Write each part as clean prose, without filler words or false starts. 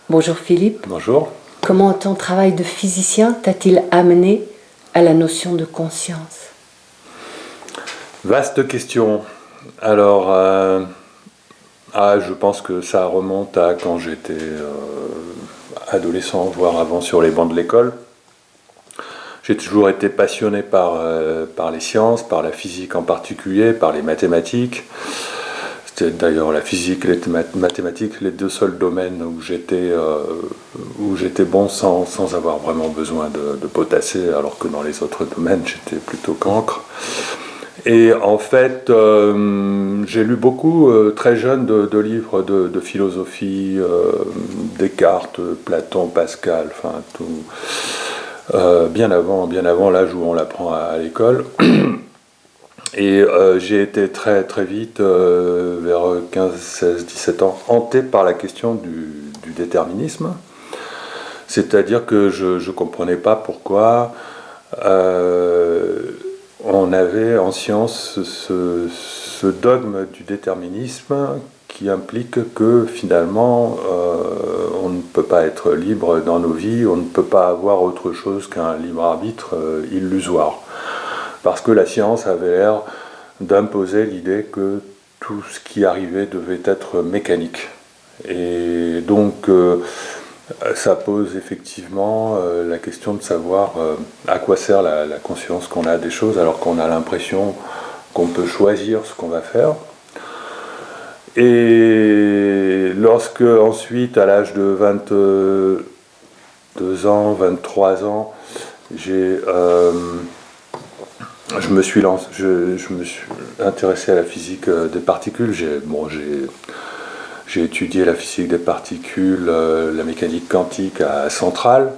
Bonjour Philippe. Bonjour. Comment ton travail de physicien t'a-t-il amené à la notion de conscience? Vaste question. Alors, je pense que ça remonte à quand j'étais adolescent, voire avant, sur les bancs de l'école. J'ai toujours été passionné par les sciences, par la physique en particulier, par les mathématiques. C'était d'ailleurs la physique et les mathématiques les deux seuls domaines où j'étais bon sans avoir vraiment besoin de potasser, alors que dans les autres domaines j'étais plutôt cancre. Et en fait, j'ai lu beaucoup très jeune de livres de philosophie, Descartes, Platon, Pascal, enfin tout, bien avant l'âge où on l'apprend à l'école. Et j'ai été très très vite, vers 15, 16, 17 ans, hanté par la question du déterminisme. C'est-à-dire que je ne comprenais pas pourquoi on avait en science ce dogme du déterminisme qui implique que finalement on ne peut pas être libre dans nos vies, on ne peut pas avoir autre chose qu'un libre arbitre illusoire. Parce que la science avait l'air d'imposer l'idée que tout ce qui arrivait devait être mécanique. Et donc ça pose effectivement la question de savoir à quoi sert la conscience qu'on a des choses, alors qu'on a l'impression qu'on peut choisir ce qu'on va faire. Et lorsque ensuite, à l'âge de 22 ans, 23 ans, je me suis intéressé à la physique des particules. J'ai étudié la physique des particules, la mécanique quantique à Centrale,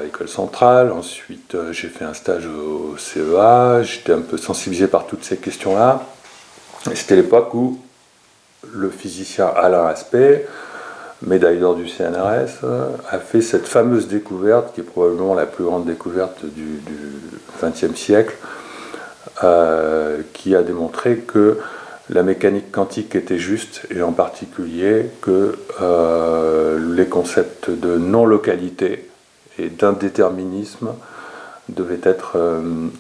École Centrale. Ensuite, j'ai fait un stage au CEA. J'étais un peu sensibilisé par toutes ces questions-là. Et c'était l'époque où le physicien Alain Aspect, médaille d'or du CNRS, a fait cette fameuse découverte, qui est probablement la plus grande découverte du XXe siècle, qui a démontré que la mécanique quantique était juste, et en particulier que les concepts de non-localité et d'indéterminisme devaient être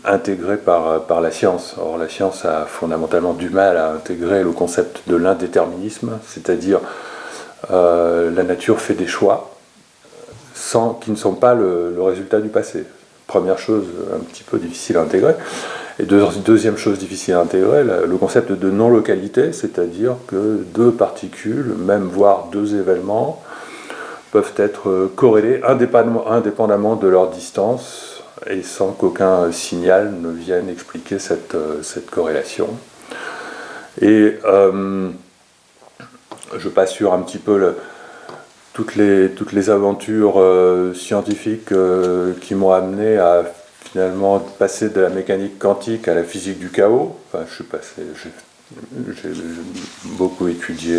intégrés par la science. Or, la science a fondamentalement du mal à intégrer le concept de l'indéterminisme, c'est-à-dire la nature fait des choix qui ne sont pas le résultat du passé. Première chose un petit peu difficile à intégrer. Et deuxième chose difficile à intégrer, le concept de non-localité, c'est-à-dire que deux particules, même voire deux événements, peuvent être corrélés indépendamment de leur distance et sans qu'aucun signal ne vienne expliquer cette corrélation. Et je passe sur un petit peu toutes les aventures scientifiques qui m'ont amené à finalement passer de la mécanique quantique à la physique du chaos. Enfin, j'ai beaucoup étudié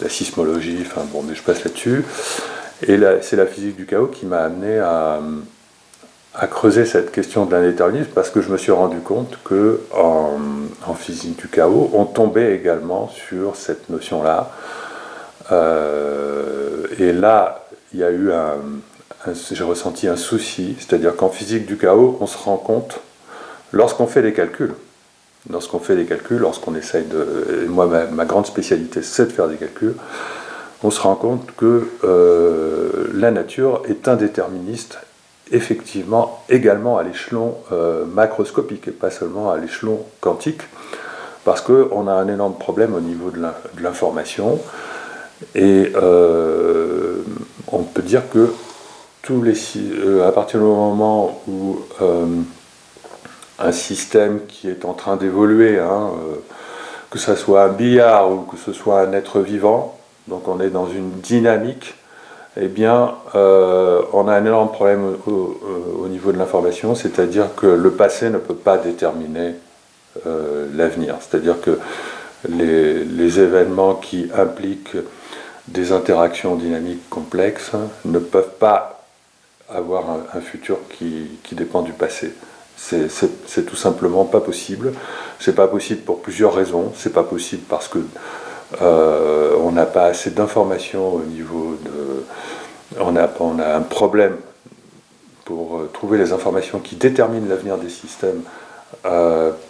la sismologie, enfin bon, mais je passe là-dessus. Et c'est la physique du chaos qui m'a amené à creuser cette question de l'indéterminisme, parce que je me suis rendu compte que en physique du chaos, on tombait également sur cette notion-là. Et là, il y a eu j'ai ressenti un souci, c'est-à-dire qu'en physique du chaos, on se rend compte, lorsqu'on fait des calculs, lorsqu'on essaye et moi, ma grande spécialité, c'est de faire des calculs, on se rend compte que la nature est indéterministe, effectivement, également à l'échelon macroscopique, et pas seulement à l'échelon quantique, parce qu'on a un énorme problème au niveau de l'information, et on peut dire que à partir du moment où un système qui est en train d'évoluer, que ce soit un billard ou que ce soit un être vivant, donc on est dans une dynamique, eh bien on a un énorme problème au niveau de l'information, c'est-à-dire que le passé ne peut pas déterminer l'avenir, c'est-à-dire que les événements qui impliquent des interactions dynamiques complexes ne peuvent pas avoir un futur qui dépend du passé. C'est tout simplement pas possible. C'est pas possible pour plusieurs raisons. C'est pas possible parce que On n'a pas assez d'informations au niveau de... On a un problème pour trouver les informations qui déterminent l'avenir des systèmes,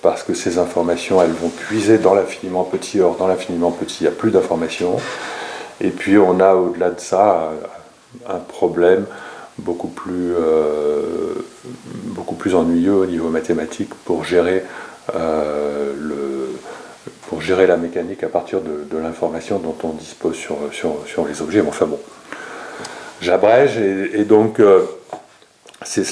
parce que ces informations, elles vont puiser dans l'infiniment petit. Or, dans l'infiniment petit, il n'y a plus d'informations. Et puis, on a au-delà de ça un problème beaucoup plus ennuyeux au niveau mathématique pour gérer la mécanique à partir de l'information dont on dispose sur les objets. Enfin bon, j'abrège, et donc c'est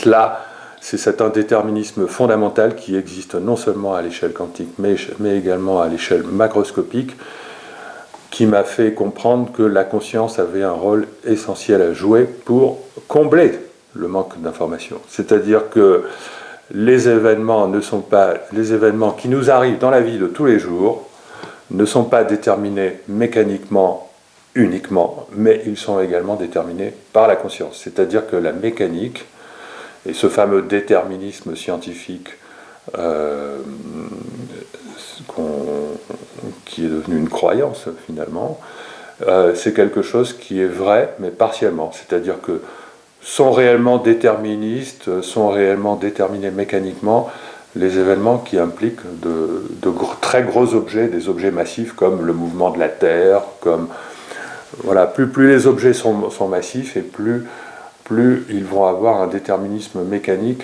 cet indéterminisme fondamental qui existe non seulement à l'échelle quantique, mais également à l'échelle macroscopique, qui m'a fait comprendre que la conscience avait un rôle essentiel à jouer pour combler le manque d'information. C'est-à-dire que les événements qui nous arrivent dans la vie de tous les jours ne sont pas déterminés mécaniquement uniquement, mais ils sont également déterminés par la conscience. C'est-à-dire que la mécanique et ce fameux déterminisme scientifique qui est devenu une croyance finalement, c'est quelque chose qui est vrai, mais partiellement. C'est-à-dire que sont réellement déterministes, sont réellement déterminés mécaniquement les événements qui impliquent de très gros objets, des objets massifs comme le mouvement de la Terre, comme voilà, plus les objets sont massifs et plus ils vont avoir un déterminisme mécanique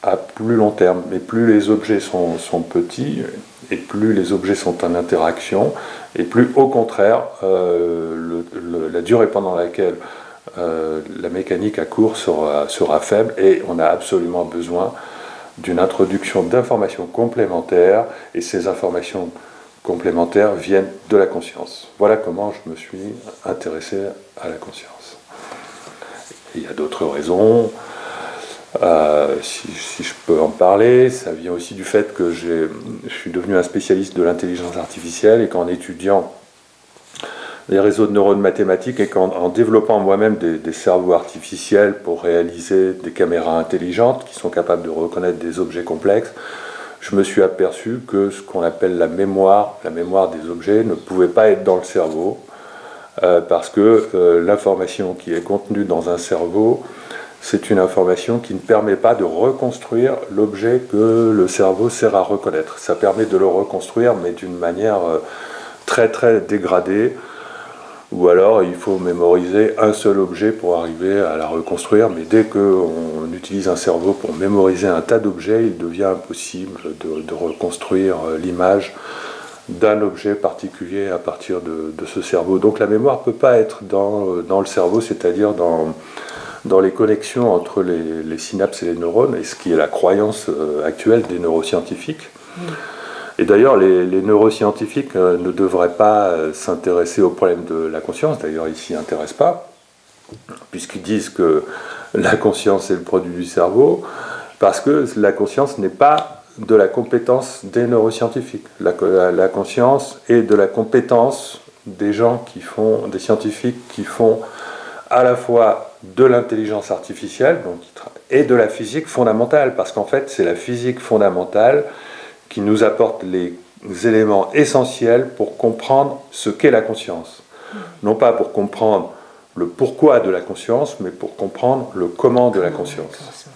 à plus long terme. Mais plus les objets sont petits et plus les objets sont en interaction, et plus au contraire la durée pendant laquelle la mécanique à court sera faible, et on a absolument besoin d'une introduction d'informations complémentaires, et ces informations complémentaires viennent de la conscience. Voilà comment je me suis intéressé à la conscience. Il y a d'autres raisons, si je peux en parler. Ça vient aussi du fait que je suis devenu un spécialiste de l'intelligence artificielle, et qu'en étudiant les réseaux de neurones mathématiques et qu'en développant moi-même des cerveaux artificiels pour réaliser des caméras intelligentes qui sont capables de reconnaître des objets complexes, je me suis aperçu que ce qu'on appelle la mémoire des objets ne pouvait pas être dans le cerveau, parce que l'information qui est contenue dans un cerveau, c'est une information qui ne permet pas de reconstruire l'objet que le cerveau sert à reconnaître. Ça permet de le reconstruire, mais d'une manière très très dégradée, ou alors il faut mémoriser un seul objet pour arriver à la reconstruire, mais dès qu'on utilise un cerveau pour mémoriser un tas d'objets, il devient impossible de reconstruire l'image d'un objet particulier à partir de ce cerveau. Donc la mémoire ne peut pas être dans le cerveau, c'est-à-dire dans les connexions entre les synapses et les neurones, et ce qui est la croyance actuelle des neuroscientifiques. Et d'ailleurs, les neuroscientifiques ne devraient pas s'intéresser au problème de la conscience, d'ailleurs ils ne s'y intéressent pas, puisqu'ils disent que la conscience est le produit du cerveau, parce que la conscience n'est pas de la compétence des neuroscientifiques. La conscience est de la compétence des gens des scientifiques qui font à la fois de l'intelligence artificielle et de la physique fondamentale, parce qu'en fait c'est la physique fondamentale qui nous apporte les éléments essentiels pour comprendre ce qu'est la conscience. Non pas pour comprendre le pourquoi de la conscience, mais pour comprendre le comment de la conscience.